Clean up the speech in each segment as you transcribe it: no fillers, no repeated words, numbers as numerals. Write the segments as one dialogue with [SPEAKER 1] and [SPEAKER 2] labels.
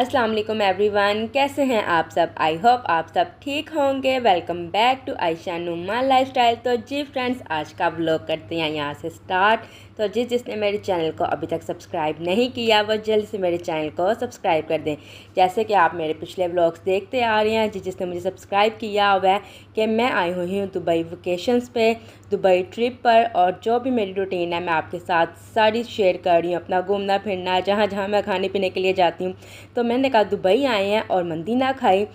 [SPEAKER 1] अस्सलाम वालेकुम एवरीवन, कैसे हैं आप सब। आई होप आप सब ठीक होंगे। Welcome back to Ayesha Numan lifestyle. तो जी फ्रेंड्स, आज का व्लॉग करते हैं यहाँ से स्टार्ट। तो जिसने मेरे चैनल को अभी तक सब्सक्राइब नहीं किया वो जल्द से मेरे चैनल को सब्सक्राइब कर दें। जैसे कि आप मेरे पिछले व्लॉग्स देखते आ रहे हैं, जिसने मुझे सब्सक्राइब किया हुआ है कि मैं आई हुई हूँ दुबई वेकेशंस पे, दुबई ट्रिप पर। और जो भी मेरी रूटीन है मैं आपके साथ सारी शेयर कर रही हूँ, अपना घूमना फिरना, जहाँ जहाँ मैं खाने पीने के लिए जाती हूँ। तो मैंने कहा दुबई आए हैं और मंदी ना खाई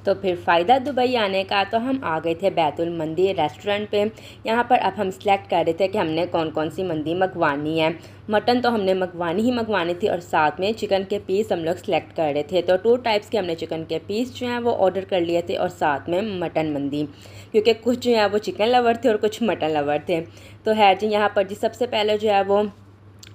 [SPEAKER 1] तो फिर फ़ायदा दुबई आने का। तो हम आ गए थे बैतुल मंदी रेस्टोरेंट पे। यहाँ पर अब हम सिलेक्ट कर रहे थे कि हमने कौन कौन सी मंदी मंगवानी है। मटन तो हमने मंगवानी थी और साथ में चिकन के पीस हम लोग सेलेक्ट कर रहे थे। तो 2 टाइप्स के हमने चिकन के पीस जो हैं वो ऑर्डर कर लिए थे और साथ में मटन मंदी, क्योंकि कुछ जो है वो चिकन लवर थे और कुछ मटन लवर थे। तो है जी, यहाँ पर जी सबसे पहले जो है वो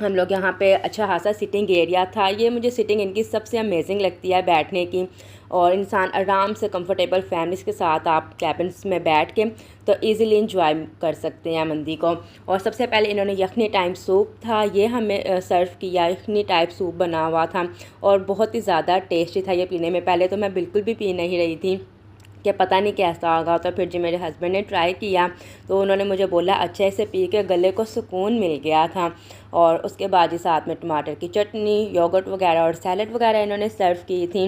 [SPEAKER 1] हम लोग यहाँ पे अच्छा खासा सिटिंग एरिया था। ये मुझे सिटिंग इनकी सबसे अमेजिंग लगती है बैठने की, और इंसान आराम से कंफर्टेबल फैमिलीज़ के साथ आप कैबिन्स में बैठ के तो इजीली इंजॉय कर सकते हैं मंदी को। और सबसे पहले इन्होंने यखनी टाइप सूप था, ये हमें सर्व किया। यखनी टाइप सूप बना हुआ था और बहुत ही ज़्यादा टेस्टी था ये पीने में। पहले तो मैं बिल्कुल भी पी नहीं रही थी कि पता नहीं कैसा होगा। तो फिर जो मेरे हस्बैंड ने ट्राई किया तो उन्होंने मुझे बोला अच्छे से पी के गले को सुकून मिल गया था। और उसके बाद ही साथ में टमाटर की चटनी, योगर्ट वगैरह और सैलड वगैरह इन्होंने सर्व की थी।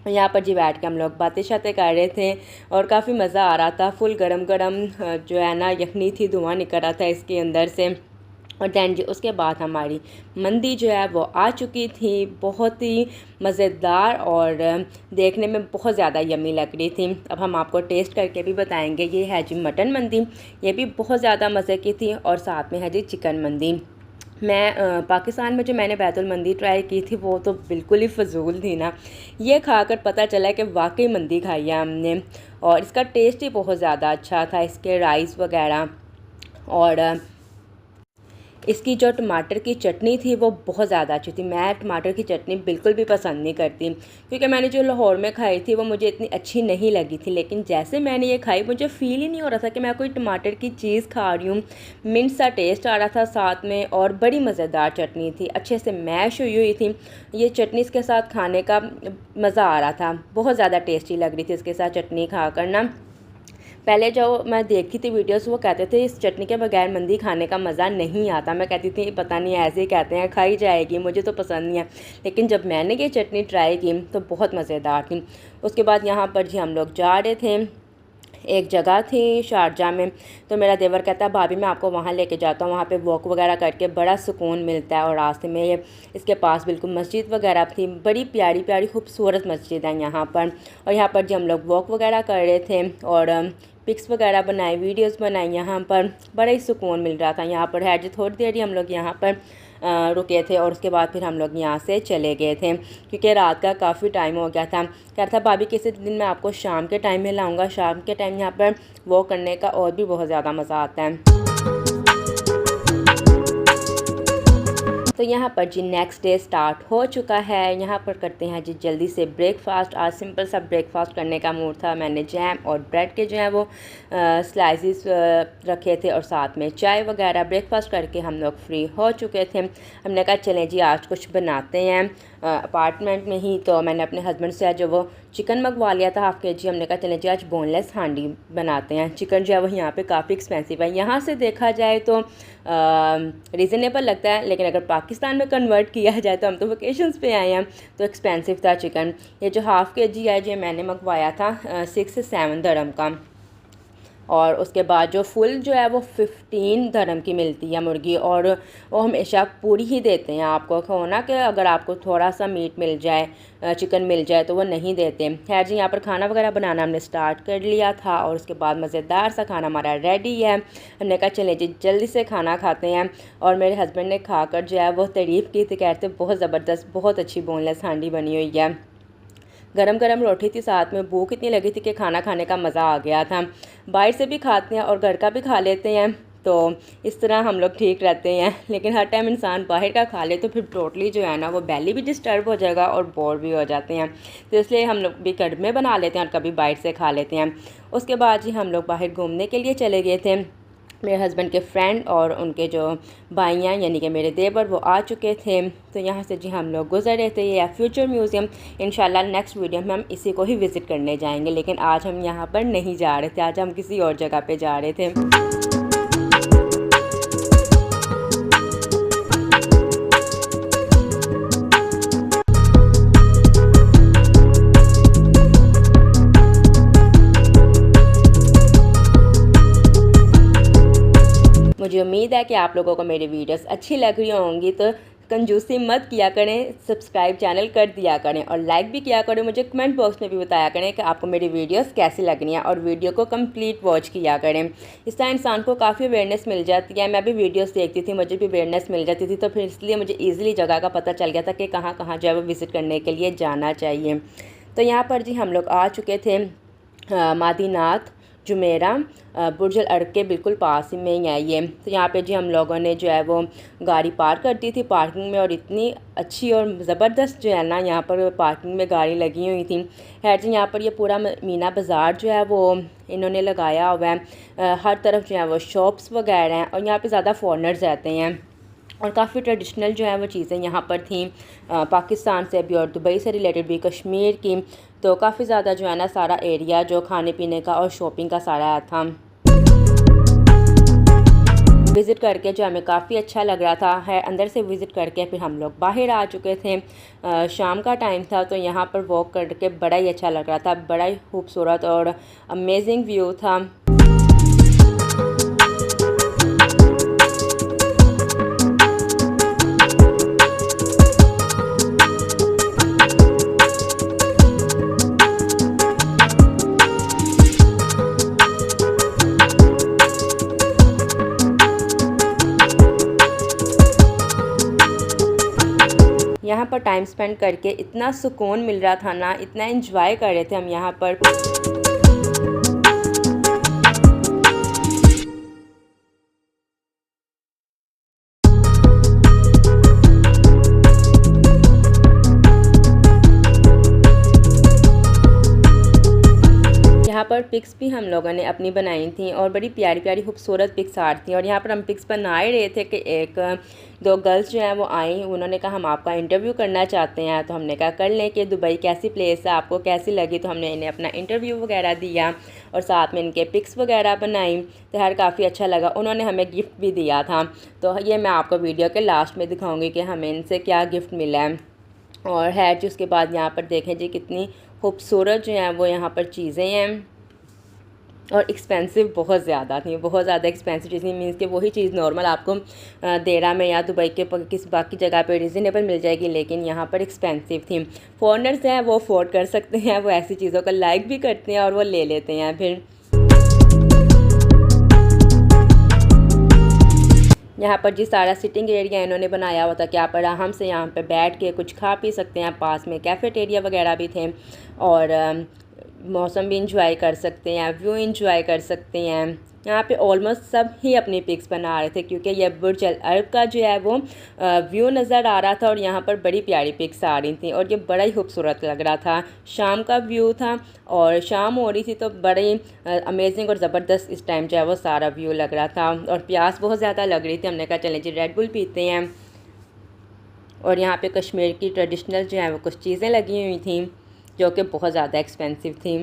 [SPEAKER 1] यहाँ पर जी बैठ के हम लोग बातें शातें कर रहे थे और काफ़ी मज़ा आ रहा था। फुल गरम गरम जो है ना यखनी थी, धुआं निकल रहा था इसके अंदर से। और दैन जी उसके बाद हमारी मंदी जो है वो आ चुकी थी, बहुत ही मज़ेदार और देखने में बहुत ज़्यादा यम्मी लग रही थी। अब हम आपको टेस्ट करके भी बताएंगे। ये है जी मटन मंदी, ये भी बहुत ज़्यादा मज़े की थी। और साथ में है जी चिकन मंदी। मैं पाकिस्तान में जो मैंने बैतुल मंदी ट्राई की थी वो तो बिल्कुल ही फ़जूल थी ना। ये खाकर पता चला कि वाकई मंदी खाई है हमने, और इसका टेस्ट ही बहुत ज़्यादा अच्छा था, इसके राइस वगैरह। और इसकी जो टमाटर की चटनी थी वो बहुत ज़्यादा अच्छी थी। मैं टमाटर की चटनी बिल्कुल भी पसंद नहीं करती, क्योंकि मैंने जो लाहौर में खाई थी वो मुझे इतनी अच्छी नहीं लगी थी। लेकिन जैसे मैंने ये खाई मुझे फ़ील ही नहीं हो रहा था कि मैं कोई टमाटर की चीज़ खा रही हूँ। मिंट सा टेस्ट आ रहा था साथ में, और बड़ी मज़ेदार चटनी थी, अच्छे से मैश हुई थी। ये चटनी इसके साथ खाने का मज़ा आ रहा था, बहुत ज़्यादा टेस्टी लग रही थी इसके साथ चटनी खा कर ना। पहले जो मैं देखती थी वीडियोस वो कहते थे इस चटनी के बगैर मंदी खाने का मज़ा नहीं आता। मैं कहती थी पता नहीं ऐसे ही कहते हैं, खाई जाएगी, मुझे तो पसंद नहीं है। लेकिन जब मैंने ये चटनी ट्राई की तो बहुत मज़ेदार थी। उसके बाद यहाँ पर जी हम लोग जा रहे थे, एक जगह थी शारजा में। तो मेरा देवर कहता है भाभी मैं आपको वहाँ लेके जाता हूँ, वहाँ पे वॉक वगैरह करके बड़ा सुकून मिलता है। और रास्ते में ये इसके पास बिल्कुल मस्जिद वगैरह थी, बड़ी प्यारी प्यारी खूबसूरत मस्जिद है यहाँ पर। और यहाँ पर जी हम लोग वॉक वगैरह कर रहे थे और पिक्स वगैरह बनाई, वीडियोस बनाई। यहाँ पर बड़ा ही सुकून मिल रहा था। यहाँ पर है जी थोड़ी देर ही हम लोग यहाँ पर रुके थे और उसके बाद फिर हम लोग यहाँ से चले गए थे, क्योंकि रात का काफ़ी टाइम हो गया था। कह रहा था भाभी किसी दिन मैं आपको शाम के टाइम में लाऊंगा, शाम के टाइम यहाँ पर वॉक करने का और भी बहुत ज़्यादा मज़ा आता है। तो यहाँ पर जी नेक्स्ट डे स्टार्ट हो चुका है। यहाँ पर करते हैं जी जल्दी से ब्रेकफास्ट। आज सिंपल सा ब्रेकफास्ट करने का मूड था। मैंने जैम और ब्रेड के जो है वो स्लाइसेस रखे थे और साथ में चाय वगैरह। ब्रेकफास्ट करके हम लोग फ्री हो चुके थे। हमने कहा चलें जी आज कुछ बनाते हैं अपार्टमेंट में ही। तो मैंने अपने हस्बैंड से जो वो चिकन मंगवा लिया था ½ kg। हमने कहा चलें जी आज बोनलेस हांडी बनाते हैं। चिकन जो है वो यहाँ पे काफ़ी एक्सपेंसिव है, यहाँ से देखा जाए तो रीज़नेबल लगता है, लेकिन अगर पाकिस्तान में कन्वर्ट किया जाए तो हम तो वेकेशंस पे आए हैं तो एक्सपेंसिव था चिकन। ये जो ½ kg है जो मैंने मंगवाया था 6 से 7 दरम का। और उसके बाद जो फुल जो है वो 15 दरम की मिलती है मुर्गी, और वो हमेशा पूरी ही देते हैं आपको। होना कि अगर आपको थोड़ा सा मीट मिल जाए, चिकन मिल जाए तो वो नहीं देते। खैर जी यहाँ पर खाना वगैरह बनाना हमने स्टार्ट कर लिया था और उसके बाद मज़ेदार सा खाना हमारा रेडी है। हमने कहा चले जी जल्दी से खाना खाते हैं। और मेरे हस्बैंड ने खाकर जो है वो तारीफ़ की थी, कहते बहुत ज़बरदस्त, बहुत अच्छी बोनलेस हांडी बनी हुई है। गरम गरम रोटी थी, साथ में भूख इतनी लगी थी कि खाना खाने का मज़ा आ गया था। बाहर से भी खाते हैं और घर का भी खा लेते हैं, तो इस तरह हम लोग ठीक रहते हैं। लेकिन हर टाइम इंसान बाहर का खा ले तो फिर टोटली जो है ना वो बैली भी डिस्टर्ब हो जाएगा और बोर भी हो जाते हैं। तो इसलिए हम लोग भी घर में बना लेते हैं और कभी बाहर से खा लेते हैं। उसके बाद जी हम लोग बाहर घूमने के लिए चले गए थे। मेरे हस्बैंड के फ्रेंड और उनके जो भाइयाँ यानी कि मेरे देवर वो आ चुके थे। तो यहाँ से जी हम लोग गुजर रहे थे। ये फ्यूचर म्यूज़ियम, इंशाल्लाह नेक्स्ट वीडियो में हम इसी को ही विज़िट करने जाएंगे, लेकिन आज हम यहाँ पर नहीं जा रहे थे, आज हम किसी और जगह पे जा रहे थे। मुझे उम्मीद है कि आप लोगों को मेरी वीडियोस अच्छी लग रही होंगी, तो कंजूसी मत किया करें, सब्सक्राइब चैनल कर दिया करें और लाइक भी किया करें। मुझे कमेंट बॉक्स में भी बताया करें कि आपको मेरी वीडियोस कैसी लग रही हैं और वीडियो को कंप्लीट वॉच किया करें। इससे इंसान को काफ़ी अवेयरनेस मिल जाती है। मैं भी वीडियोस देखती थी, मुझे भी अवेयरनेस मिल जाती थी, तो फिर इसलिए मुझे ईज़िली जगह का पता चल गया था कि कहाँ कहाँ जो है वो विज़िट करने के लिए जाना चाहिए। तो यहाँ पर जी हम लोग आ चुके थे मादीनाथ जुमेरा, बुर्ज अल अरब के बिल्कुल पास ही में ही है ये। तो यहाँ पे जी हम लोगों ने जो है वो गाड़ी पार्क कर दी थी पार्किंग में, और इतनी अच्छी और ज़बरदस्त जो है ना यहाँ पर पार्किंग में गाड़ी लगी हुई थी। खैर जी यहाँ पर ये पूरा मीना बाज़ार जो है वो इन्होंने लगाया हुआ है। हर तरफ जो है वो शॉप्स वगैरह हैं और यहाँ पे ज़्यादा फॉरेनर्स रहते हैं और काफ़ी ट्रेडिशनल जो है वो चीज़ें यहाँ पर थी, पाकिस्तान से भी और दुबई से रिलेटेड भी, कश्मीर की। तो काफ़ी ज़्यादा जो है ना सारा एरिया जो खाने पीने का और शॉपिंग का सारा था। विज़िट करके जो हमें काफ़ी अच्छा लग रहा था है। अंदर से विज़िट करके फिर हम लोग बाहर आ चुके थे। शाम का टाइम था, तो यहाँ पर वॉक करके बड़ा ही अच्छा लग रहा था, बड़ा ही खूबसूरत और अमेजिंग व्यू था। यहाँ पर टाइम स्पेंड करके इतना सुकून मिल रहा था ना, इतना एंजॉय कर रहे थे हम यहाँ पर। यहाँ पर पिक्स भी हम लोगों ने अपनी बनाई थी और बड़ी प्यारी प्यारी खूबसूरत पिक्स आ रही थी। और यहाँ पर हम पिक्स बना ही रहे थे कि एक दो गर्ल्स जो हैं वो आई, उन्होंने कहा हम आपका इंटरव्यू करना चाहते हैं। तो हमने कहा कर लें कि दुबई कैसी प्लेस है, आपको कैसी लगी। तो हमने इन्हें अपना इंटरव्यू वगैरह दिया और साथ में इनके पिक्स वगैरह बनाई। तो यार काफ़ी अच्छा लगा। उन्होंने हमें गिफ्ट भी दिया था, तो ये मैं आपको वीडियो के लास्ट में दिखाऊँगी कि हमें इनसे क्या गिफ्ट मिला है। और है जी उसके बाद यहाँ पर देखें जी कितनी खूबसूरत जो है वो यहाँ पर चीज़ें हैं और एक्सपेंसिव बहुत ज़्यादा थी, बहुत ज़्यादा एक्सपेंसिव चीज़ें। मीन्स कि वही चीज़ नॉर्मल आपको देरा में या दुबई के किसी बाकी जगह पे रिजनेबल मिल जाएगी, लेकिन यहाँ पर एक्सपेंसिव थी। फॉरेनर्स हैं वो अफोर्ड कर सकते हैं, वो ऐसी चीज़ों का लाइक भी करते हैं और वो ले लेते हैं। फिर यहाँ पर जी सारा सिटिंग एरिया इन्होंने बनाया हुआ था कि आप आराम से यहाँ पर बैठ के कुछ खा पी सकते हैं। पास में कैफ़ेटेरिया वगैरह भी थे और मौसम भी इंजॉय कर सकते हैं, व्यू इंजॉय कर सकते हैं। यहाँ पे ऑलमोस्ट सब ही अपनी पिक्स बना रहे थे क्योंकि ये बुर्ज अल अरब का जो है वो व्यू नज़र आ रहा था और यहाँ पर बड़ी प्यारी पिक्स आ रही थी और ये बड़ा ही खूबसूरत लग रहा था। शाम का व्यू था और शाम हो रही थी, तो बड़ी अमेजिंग और ज़बरदस्त इस टाइम जो है वो सारा व्यू लग रहा था। और प्यास बहुत ज़्यादा लग रही थी, हमने कहा चलें जी रेड बुल पीते हैं। और यहाँ पे कश्मीर की ट्रेडिशनल जो है वो कुछ चीज़ें लगी हुई थी जो कि बहुत ज़्यादा एक्सपेंसिव थी।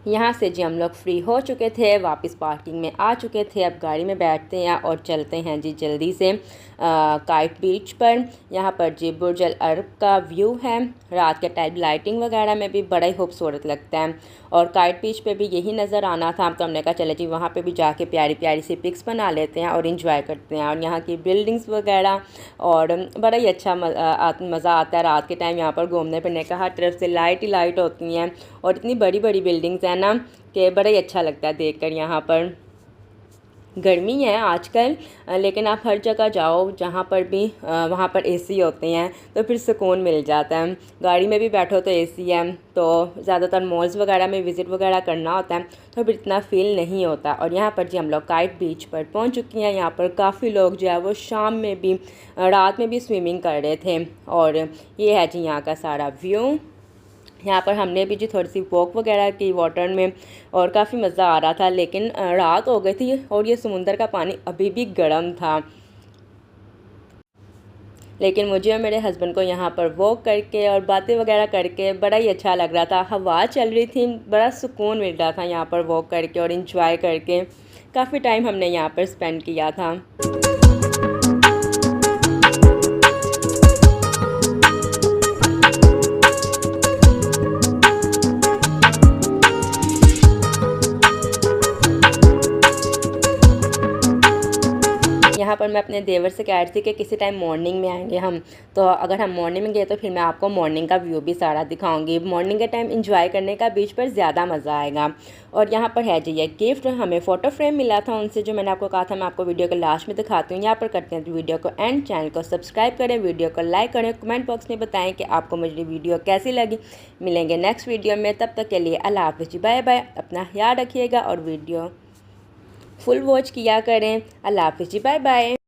[SPEAKER 1] यहाँ से जी हम लोग फ्री हो चुके थे, वापस पार्किंग में आ चुके थे। अब गाड़ी में बैठते हैं और चलते हैं जी जल्दी से काइट बीच पर। यहाँ पर जी बुर्ज अल अरब का व्यू है, रात के टाइम लाइटिंग वगैरह में भी बड़ा ही खूबसूरत लगता है। और काइट बीच पे भी यही नज़र आना था, तो हमने कहा चले जी वहाँ पे भी जाके प्यारी प्यारी सी पिक्स बना लेते हैं और इंजॉय करते हैं। और यहाँ की बिल्डिंग्स वगैरह और बड़ा ही अच्छा मज़ा आता है रात के टाइम यहाँ पर घूमने फिरने का। हर तरफ से लाइट ही लाइट होती हैं और इतनी बड़ी बड़ी बिल्डिंग्स हैं ना कि बड़ा ही अच्छा लगता है देखकर। यहाँ पर गर्मी है आजकल, लेकिन आप हर जगह जाओ जहाँ पर भी वहाँ पर एसी होते हैं, तो फिर सुकून मिल जाता है। गाड़ी में भी बैठो तो एसी है, तो ज़्यादातर मॉल्स वगैरह में विज़िट वगैरह करना होता है तो फिर इतना फ़ील नहीं होता। और यहाँ पर जी हम लोग काइट बीच पर पहुँच चुकी हैं। यहाँ पर काफ़ी लोग जो है वो शाम में भी रात में भी स्विमिंग कर रहे थे। और ये है जी यहाँ का सारा व्यू। यहाँ पर हमने भी जी थोड़ी सी वॉक वगैरह की वाटर में, और काफ़ी मज़ा आ रहा था। लेकिन रात हो गई थी और ये समुंदर का पानी अभी भी गर्म था। लेकिन मुझे और मेरे हस्बैंड को यहाँ पर वॉक करके और बातें वगैरह करके बड़ा ही अच्छा लग रहा था। हवा चल रही थी, बड़ा सुकून मिल रहा था यहाँ पर वॉक करके और इंजॉय करके। काफ़ी टाइम हमने यहाँ पर स्पेंड किया था। यहाँ पर मैं अपने देवर से कह रही थी कि किसी टाइम मॉर्निंग में आएंगे हम, तो अगर हम मॉर्निंग में गए तो फिर मैं आपको मॉर्निंग का व्यू भी सारा दिखाऊंगी। मॉर्निंग के टाइम इंजॉय करने का बीच पर ज़्यादा मज़ा आएगा। और यहाँ पर है जी ये गिफ्ट, हमें फ़ोटो फ्रेम मिला था उनसे, जो मैंने आपको कहा था मैं आपको वीडियो के लास्ट में दिखाती हूँ। यहाँ पर करते हैं वीडियो को एंड, चैनल को सब्सक्राइब करें, वीडियो को लाइक करें, कमेंट बॉक्स में बताएँ कि आपको मेरी वीडियो कैसी लगी। मिलेंगे नेक्स्ट वीडियो में, तब तक के लिए अल्लाह हाफ़िज़, बाय बाय। अपना ख्याल रखिएगा और वीडियो फुल वॉच किया करें। अल्लाह हाफ़िज़, बाय बाय।